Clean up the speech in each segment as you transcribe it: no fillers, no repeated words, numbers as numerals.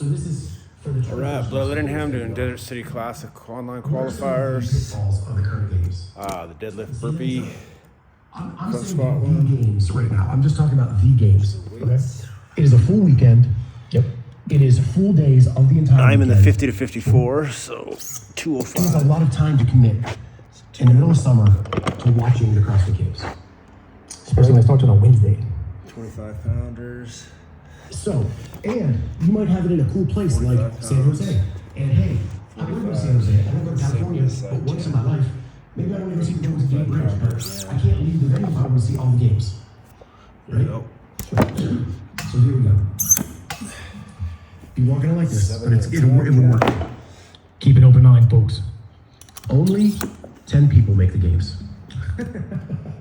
So this is for the All right, Blood Littenham doing Desert City Classic online qualifiers. Of the current games. The deadlift burpee. I'm Front saying squat the one. games right now. I'm just talking about the games. Okay. It is a full weekend. Yep. It is full days of the entire I'm in the weekend. 50 to 54, so It is a 205. lot of time to commit in the middle of summer to watching the CrossFit Games. Especially when it starts on a Wednesday. 25 pounders. So, and you might have it in a cool place like San Jose. And hey, I don't go to San Jose. I don't go to California, but once in my life, maybe I don't even see the Jones Gate Bridge, but I can't leave the venue if I want to see all the games. Right? So here we go. You aren't gonna like this, but it will work. Keep an open mind, folks. Only 10 people make the games.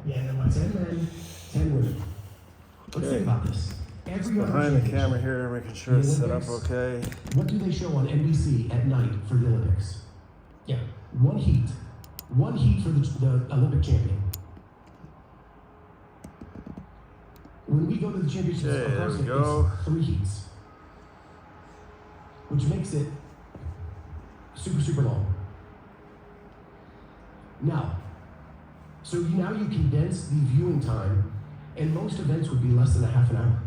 Yeah, no, 10 men, 10 women. Let's think about this. Every other Behind the championship, camera here, making sure it's set up okay. what do they show on NBC at night for the Olympics? Yeah, one heat. One heat for the Olympic champion. When we go to the championships, Okay, there across we it, go. it's 3 heats. Which makes it super, super long. Now, so now you condense the viewing time, and most events would be less than a half an hour.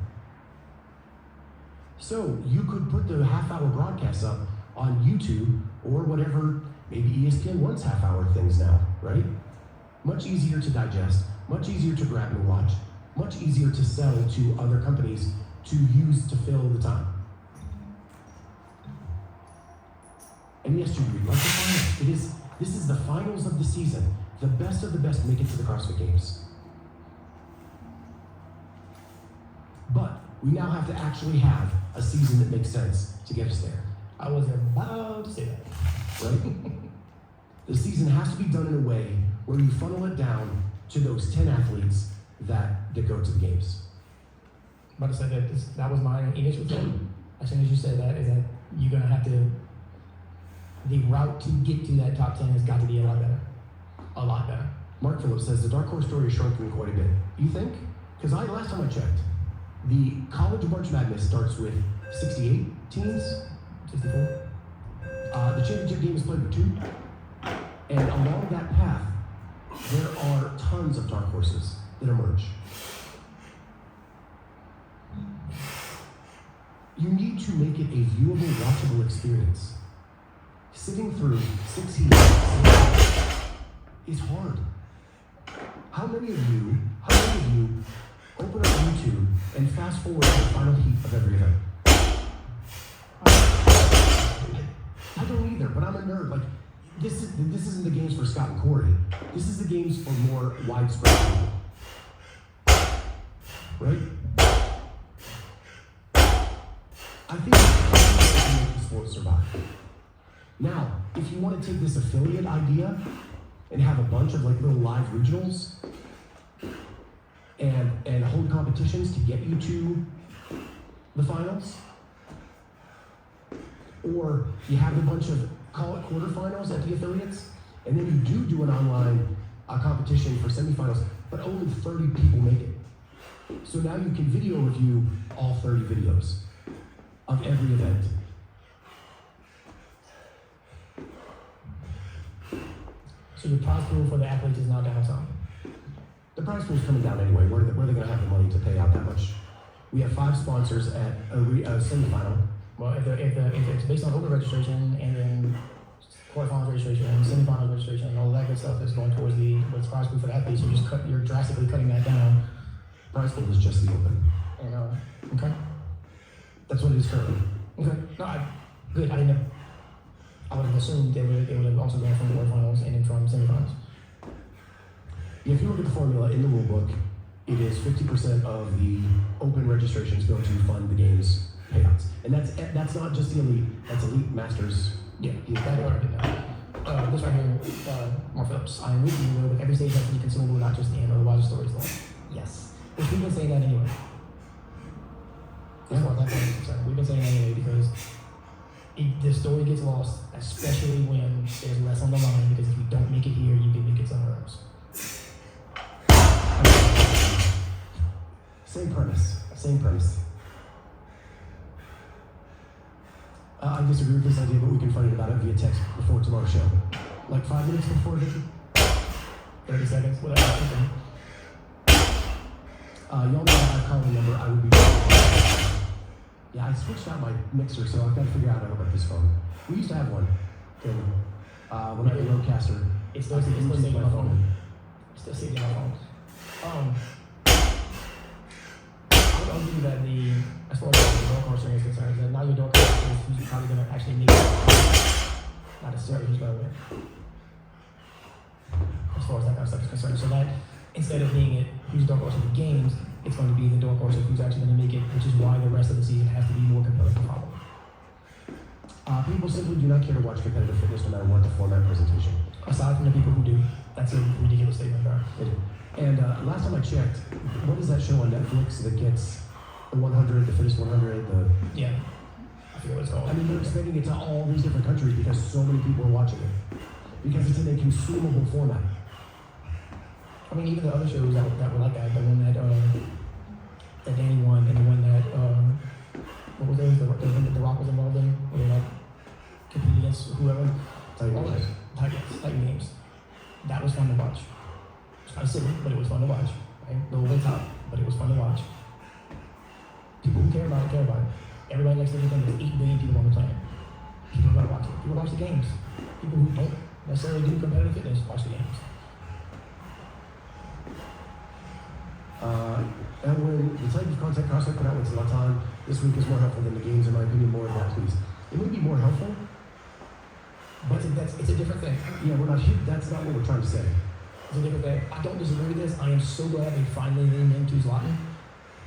So you could put the half-hour broadcasts up on YouTube or whatever, maybe ESPN wants half-hour things now, right? Much easier to digest, much easier to grab and watch, much easier to sell to other companies to use to fill the time. And yes, Judy, like the finals, this is the finals of the season. The best of the best make it to the CrossFit Games. But we now have to actually have a season that makes sense to get us there. I was about to say that. Right? The season has to be done in a way where you funnel it down to those 10 athletes that go to the games. But I said that was my initial thought. As soon as you said that, is that you're gonna have to. The route to get to that top 10 has got to be a lot better. A lot better. Mark Phillips says the Dark Horse story is shrunken quite a bit. You think? Because last time I checked, the College March Madness starts with 68 teams, 64. The championship game is played with 2. And along that path, there are tons of dark horses that emerge. You need to make it a viewable, watchable experience. Sitting through 6 heats is hard. How many of you open up YouTube and fast forward to the final heat of every event? I don't either, but I'm a nerd. Like, this isn't the games for Scott and Corey. This is the games for more widespread people. Right? I think it's to make the sport survive. Now, if you want to take this affiliate idea and have a bunch of like little live regionals and hold competitions to get you to the finals, or you have a bunch of, call it quarterfinals at the affiliates, and then you do an online competition for semifinals, but only 30 people make it. So now you can video review all 30 videos of every event. So your prize pool for the athletes is now down some. The prize pool's coming down anyway. Where are they going to have the money to pay out that much? We have 5 sponsors at a semifinal. Well, if it's based on open registration and then quarterfinals registration and semifinals registration and all that good stuff that's going towards the prize pool for the athletes, you're drastically cutting that down. Prize pool is just the open. And okay, That's what it is currently. okay, no, good. I didn't know. I would have assumed they would have also gone from quarterfinals and then from semifinals. If you look at the formula in the rule book, it is 50% of the open registrations go to fund the games payouts. And that's not just the elite, that's elite masters. Yeah, that I already know. This right here, Mark Phillips. I am with you, but every stage has to be consumable, not just the end, otherwise the story's long. Yes. But we've been saying that anyway. As far as that point is concerned. We've been saying that anyway because the story gets lost, especially when there's less on the line, because if you don't make it here, you can make it somewhere else. Same premise. I disagree with this idea, but we can fight about it via text before tomorrow's show. Like 5 minutes before, Victor? 30 seconds, whatever. Y'all know my calling number. I would be. Yeah, I switched out my mixer, so I've got to figure out how to hook up this phone. We used to have one. When I had the Rodecaster, It's still I could use saving my my phone. phone. Still saving my phone. I would argue that as far as the door course is concerned, that now your door course is who's probably going to actually need it. Not necessarily who's going to win. As far as that kind of stuff is concerned. So that, instead of being it who's door course of the games, it's going to be the door course of who's actually going to make it, which is why the rest of the season has to be more compelling to follow. People simply do not care to watch competitive fitness no matter what the format presentation. Aside from the people who do. That's a ridiculous statement, bro. And last time I checked, what is that show on Netflix that gets the 100, the fittest 100, Yeah. I forget what it's called. I mean, they're expanding it to all these different countries because so many people are watching it. Because it's in a consumable format. I mean, even the other shows that were like that, the one that Danny won, and the one that what was those? The Rock was involved in, where they like compete against whoever. Titan Games. Titan Games. That was fun to watch. It's kind of silly, but it was fun to watch. Right? A little bit top, but it was fun to watch. People who care about it care about it. Everybody likes everything. There's 8 billion people on the planet. People are gonna watch it. People watch the games. People who don't necessarily do competitive fitness watch the games. And when the type of content CrossFit put out with Zlatan this week is more helpful than the games, in my opinion, more of that, please. It would be more helpful, But it's a different thing. yeah, we're not, that's not what we're trying to say. It's a different thing. I don't disagree with this. I am so glad they finally leaned into Zlatan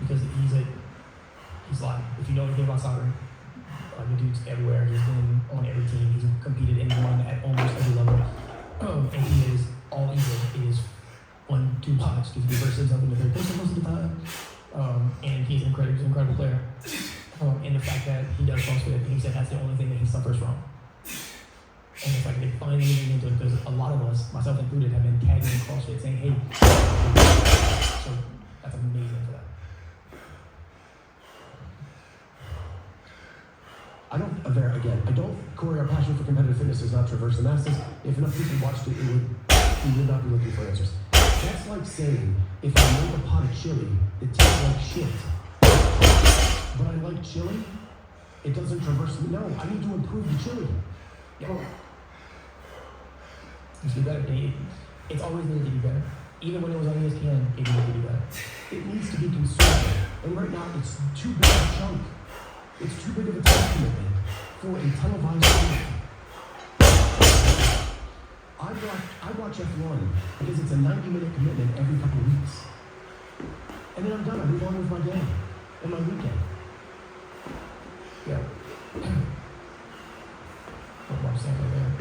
because he's Zlatan. If you know anything about soccer, the dude's everywhere. He's been on every team. He's competed in one at almost every level. And he is all he did is 1-2 pods because he versus up in the third person most of the time. And he's incredible. He's an incredible player. And the fact that he does CrossFit, he said that's the only thing that he suffers from. And the fact that they finally leaned into it, because a lot of us, myself included, have been tagging in CrossFit saying, hey, so that's amazing for that. Corey, our passion for competitive fitness does not traverse the masses. If enough people watched it, we would not be looking for answers. That's like saying, if I make a pot of chili, it tastes like shit, but I like chili, it doesn't traverse me. No, I need to improve the chili. Yo, it's be better. It's always needed to be better. Even when it was on ESPN, it needed to be better. It needs to be consumed. And right now, it's too big of a chunk. It's too big of a time commitment for a televised show. I watch F1 because it's a 90-minute commitment every couple of weeks. And then I'm done. I move on with my day and my weekend. Yeah. What I'm saying right there.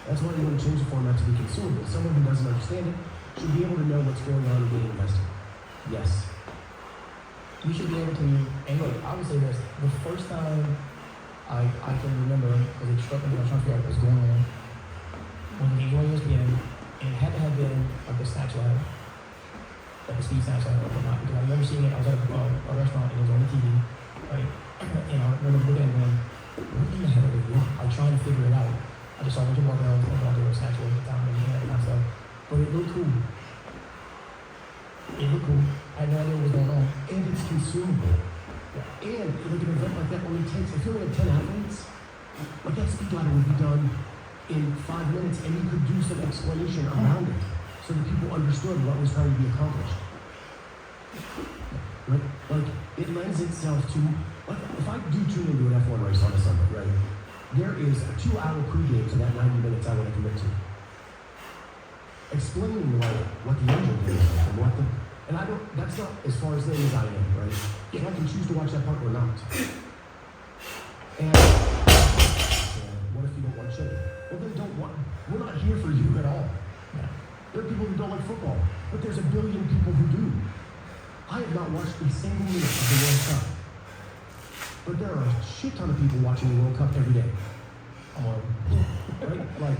That's why you want to change the format to be consumable. Someone who doesn't understand it should be able to know what's going on and being invested. Yes. You should be able to, and look, I would say this, the first time I can remember, because it struck me, I was trying to figure out what was going on, when the game was ESPN, and it had to have been like the Snatch Lab, like the Speed Snatch Lab or whatnot, because I remember seeing it, I was at a restaurant and it was on the TV, right, and I remember looking at it going, what in the hell are they doing? I was trying to figure it out. I just saw a bunch of barbells, and I was doing Snatch Lab at the time, and that kind of stuff, but it looked cool. It looked cool. I had no idea what was going on. And it's consumable. Yeah. And like an event like that only takes, if you only have 10 athletes, like that speed ladder would be done in 5 minutes, and you could do some explanation around it so that people understood what was trying to be accomplished. Right? Like, it lends itself to, like, if I do tune into an F1 race on a Sunday, right, there is a 2-hour pregame to that 90 minutes I want to commit to. Explaining what the engine is and what the, and I don't, that's not as far as as I am, right? If I can choose to watch that part or not. And what if you don't want chili? Well, then don't want, we're not here for you at all. There are people who don't like football, but there's a billion people who do. I have not watched a single minute of the World Cup. But there are a shit ton of people watching the World Cup every day. Right? Like,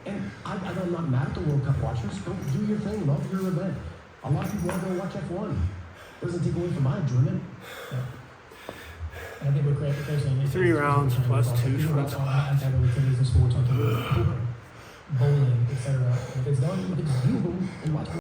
and I'm not mad at the World Cup watchers. Go do your thing, love your event. A lot of people want to go watch F1. Doesn't take away from my enjoyment. Yeah. And I think the question. 3 rounds plus 2 short. shorts. Activities in sports on bowling, etc. If it's done, you can just do boom and watch.